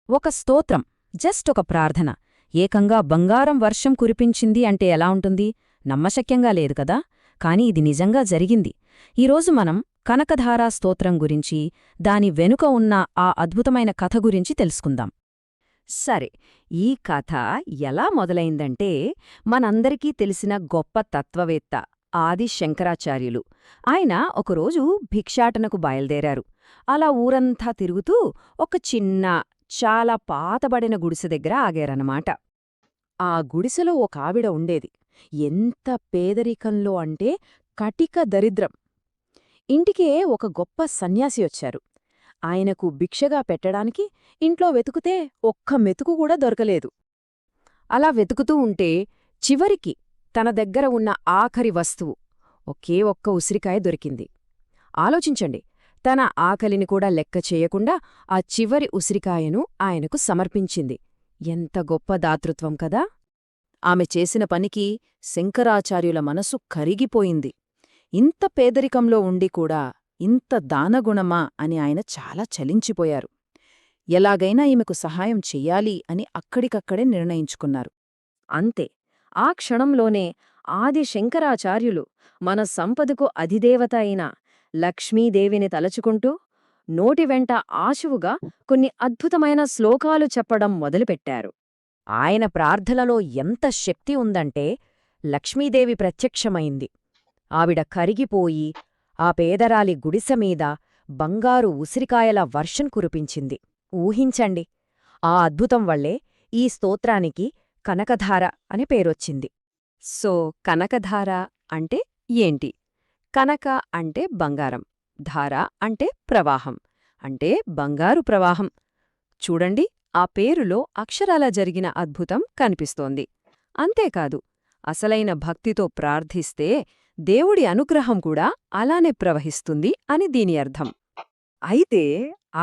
ఒక స్తోత్రం, జస్ట్ ఒక ప్రార్థన, ఏకంగా బంగారం వర్షం కురిపించింది అంటే ఎలా ఉంటుంది? నమ్మశక్యంగా లేదు కదా? కాని ఇది నిజంగా జరిగింది. ఈరోజు మనం కనకధారా స్తోత్రం గురించి, దాని వెనుక ఉన్న ఆ అద్భుతమైన కథ గురించి తెలుసుకుందాం. సరే, ఈ కథ ఎలా మొదలైందంటే, మనందరికీ తెలిసిన గొప్ప తత్వవేత్త ఆది శంకరాచార్యులు. ఆయన ఒకరోజు భిక్షాటనకు బయల్దేరారు. అలా ఊరంతా తిరుగుతూ ఒక చిన్న, చాలా పాతబడిన గుడిసె దగ్గర ఆగారన్నమాట. ఆ గుడిసెలో ఒక ఆవిడ ఉండేది. ఎంత పేదరికంలో అంటే కటిక దరిద్రం. ఇంటికే ఒక గొప్ప సన్యాసి వచ్చారు. ఆయనకు భిక్షగా పెట్టడానికి ఇంట్లో వెతుకుతే ఒక్క మెతుకు కూడా దొరకలేదు. అలా వెతుకుతూ ఉంటే చివరికి తన దగ్గర ఉన్న ఆఖరి వస్తువు, ఒకే ఒక్క ఉసిరికాయ దొరికింది. ఆలోచించండి, తన ఆకలిని కూడా లెక్క చేయకుండా ఆ చివరి ఉసిరికాయను ఆయనకు సమర్పించింది. ఎంత గొప్ప దాతృత్వం కదా! ఆమె చేసిన పనికి శంకరాచార్యుల మనసు కరిగిపోయింది. ఇంత పేదరికంలో ఉండి కూడా ఇంత దానగుణమా అని ఆయన చాలా చలించిపోయారు. ఎలాగైనా ఈమెకు సహాయం చెయ్యాలి అని అక్కడికక్కడే నిర్ణయించుకున్నారు. అంతే, ఆ క్షణంలోనే ఆది శంకరాచార్యులు మన సంపదకు అధిదేవత అయిన లక్ష్మీదేవిని తలచుకుంటూ నోటివెంట ఆశువుగా కొన్ని అద్భుతమైన శ్లోకాలు చెప్పడం మొదలుపెట్టారు. ఆయన ప్రార్థనలో ఎంత శక్తి ఉందంటే, లక్ష్మీదేవి ప్రత్యక్షమైంది. ఆవిడ కరిగిపోయి ఆ పేదరాలి గుడిసెమీద బంగారు ఉసిరికాయల వర్షం కురిపించింది. ఊహించండి, ఆ అద్భుతం వల్లే ఈ స్తోత్రానికి కనకధార అని పేరొచ్చింది. సో, కనకధార అంటే ఏంటి? కనక అంటే బంగారం, ధార అంటే ప్రవాహం, అంటే బంగారు ప్రవాహం. చూడండి, ఆ పేరులో అక్షరాలా జరిగిన అద్భుతం కనిపిస్తోంది. అంతేకాదు, అసలైన భక్తితో ప్రార్థిస్తే దేవుడి అనుగ్రహం కూడా అలానే ప్రవహిస్తుంది అని దీని అర్థం. అయితే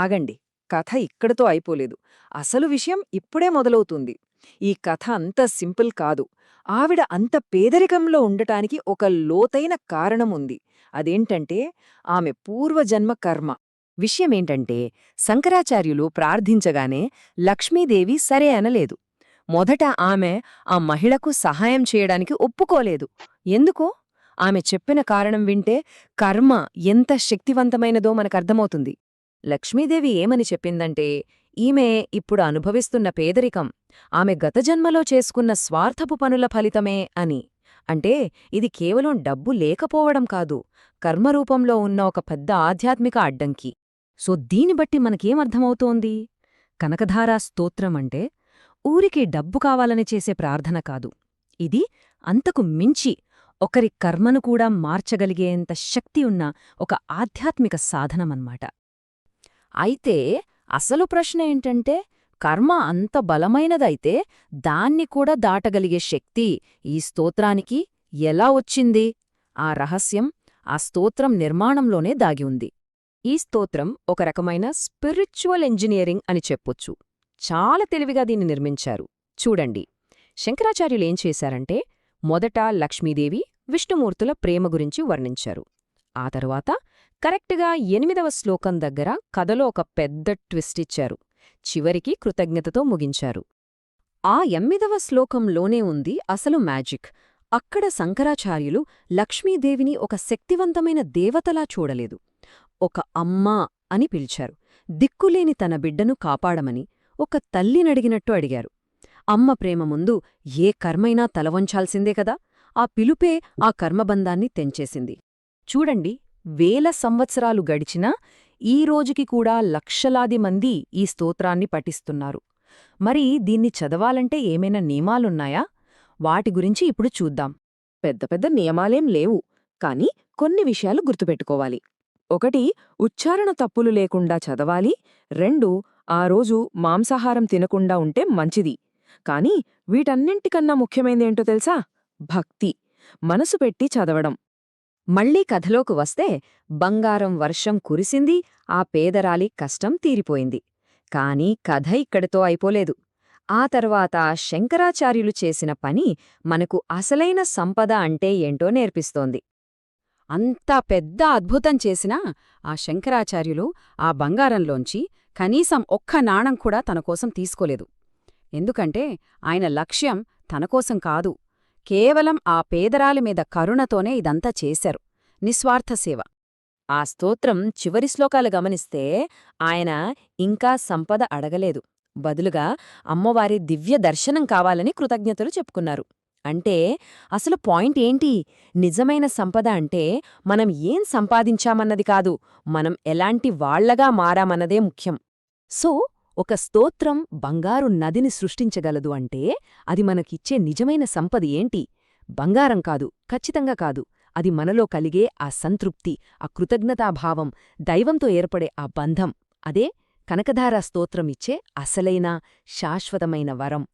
ఆగండి, కథ ఇక్కడితో అయిపోలేదు. అసలు విషయం ఇప్పుడే మొదలవుతుంది. ఈ కథ అంత సింపుల్ కాదు. ఆవిడ అంత పేదరికంలో ఉండటానికి ఒక లోతైన కారణముంది. అదేంటంటే ఆమె పూర్వజన్మ కర్మ. విషయమేంటంటే, శంకరాచార్యులు ప్రార్థించగానే లక్ష్మీదేవి సరే అనలేదు. మొదట ఆమె ఆ మహిళకు సహాయం చేయడానికి ఒప్పుకోలేదు. ఎందుకో? ఆమె చెప్పిన కారణం వింటే కర్మ ఎంత శక్తివంతమైనదో మనకర్థమవుతుంది. లక్ష్మీదేవి ఏమని చెప్పిందంటే, ఈమె ఇప్పుడు అనుభవిస్తున్న పేదరికం ఆమె గతజన్మలో చేసుకున్న స్వార్థపు పనుల ఫలితమే అని. అంటే ఇది కేవలం డబ్బు లేకపోవడం కాదు, కర్మరూపంలో ఉన్న ఒక పెద్ద ఆధ్యాత్మిక అడ్డంకి. సో దీని బట్టి మనకేమర్థమవుతోంది? కనకధారా స్తోత్రమంటే ఊరికి డబ్బు కావాలని చేసే ప్రార్థన కాదు. ఇది అంతకు మించి ఒకరి కర్మను కూడా మార్చగలిగేంత శక్తి ఉన్న ఒక ఆధ్యాత్మిక సాధనమన్నమాట. అయితే అసలు ప్రశ్న ఏంటంటే, కర్మ అంత బలమైనదైతే దాన్ని కూడా దాటగలిగే శక్తి ఈ స్తోత్రానికి ఎలా వచ్చింది? ఆ రహస్యం ఆ స్తోత్రం నిర్మాణంలోనే దాగి ఉంది. ఈ స్తోత్రం ఒక రకమైన స్పిరిచువల్ ఇంజనీరింగ్ అని చెప్పొచ్చు. చాలా తెలివిగా దీన్ని నిర్మించారు. చూడండి, శంకరాచార్యులేం చేశారంటే, మొదట లక్ష్మీదేవి, విష్ణుమూర్తుల ప్రేమ గురించి వర్ణించారు. ఆ తరువాత కరెక్ట్గా 8వ శ్లోకం దగ్గర కథలో ఒక పెద్ద ట్విస్ట్ ఇచ్చారు. చివరికి కృతజ్ఞతతో ముగించారు. ఆ 8వ శ్లోకంలోనే ఉంది అసలు మ్యాజిక్. అక్కడ శంకరాచార్యులు లక్ష్మీదేవిని ఒక శక్తివంతమైన దేవతలా చూడలేదు, ఒక అమ్మా అని పిలిచారు. దిక్కులేని తన బిడ్డను కాపాడమని ఒక తల్లినడిగినట్టు అడిగారు. అమ్మ ప్రేమ ముందు ఏ కర్మైనా తలవంచాల్సిందే కదా! ఆ పిలుపే ఆ కర్మబంధాన్ని తెంచేసింది. చూడండి, వేల సంవత్సరాలు గడిచినా ఈ రోజుకి కూడా లక్షలాది మంది ఈ స్తోత్రాన్ని పఠిస్తున్నారు. మరి దీన్ని చదవాలంటే ఏమైనా నియమాలున్నాయా? వాటి గురించి ఇప్పుడు చూద్దాం. పెద్ద పెద్ద నియమాలేం లేవు, కాని కొన్ని విషయాలు గుర్తుపెట్టుకోవాలి. 1, ఉచ్చారణ తప్పులు లేకుండా చదవాలి. 2, ఆ రోజు మాంసాహారం తినకుండా ఉంటే మంచిది. కాని వీటన్నింటికన్నా ముఖ్యమైందేంటో తెలుసా? భక్తి, మనసు పెట్టి చదవడం. మళ్లీ కథలోకి వస్తే, బంగారం వర్షం కురిసింది, ఆ పేదరాలి కష్టం తీరిపోయింది. కాని కథ ఇక్కడితో అయిపోలేదు. ఆ తర్వాత శంకరాచార్యులు చేసిన పని మనకు అసలైన సంపద అంటే ఏంటో నేర్పిస్తోంది. అంత పెద్ద అద్భుతం చేసినా ఆ శంకరాచార్యులు ఆ బంగారంలోంచి కనీసం ఒక్క నాణం కూడా తనకోసం తీసుకోలేదు. ఎందుకంటే ఆయన లక్ష్యం తనకోసం కాదు, కేవలం ఆ పేదరాలి మీద కరుణతోనే ఇదంతా చేశారు. నిస్వార్థ సేవ. ఆ స్తోత్రం చివరి శ్లోకాలు గమనిస్తే ఆయన ఇంకా సంపద అడగలేదు. బదులుగా అమ్మవారి దివ్య దర్శనం కావాలని కృతజ్ఞతలు చెప్పుకున్నారు. అంటే అసలు పాయింట్ ఏంటి? నిజమైన సంపద అంటే మనం ఏం సంపాదించామన్నది కాదు, మనం ఎలాంటి వాళ్లగా మారామన్నదే ముఖ్యం. సో ఒక స్తోత్రం బంగారు నదిని సృష్టించగలదు అంటే అది మనకిచ్చే నిజమైన సంపద ఏంటి? బంగారం కాదు, ఖచ్చితంగా కాదు. అది మనలో కలిగే ఆ సంతృప్తి, ఆ కృతజ్ఞతాభావం, దైవంతో ఏర్పడే ఆ బంధం. అదే కనకధారా స్తోత్రమిచ్చే అసలైన శాశ్వతమైన వరం.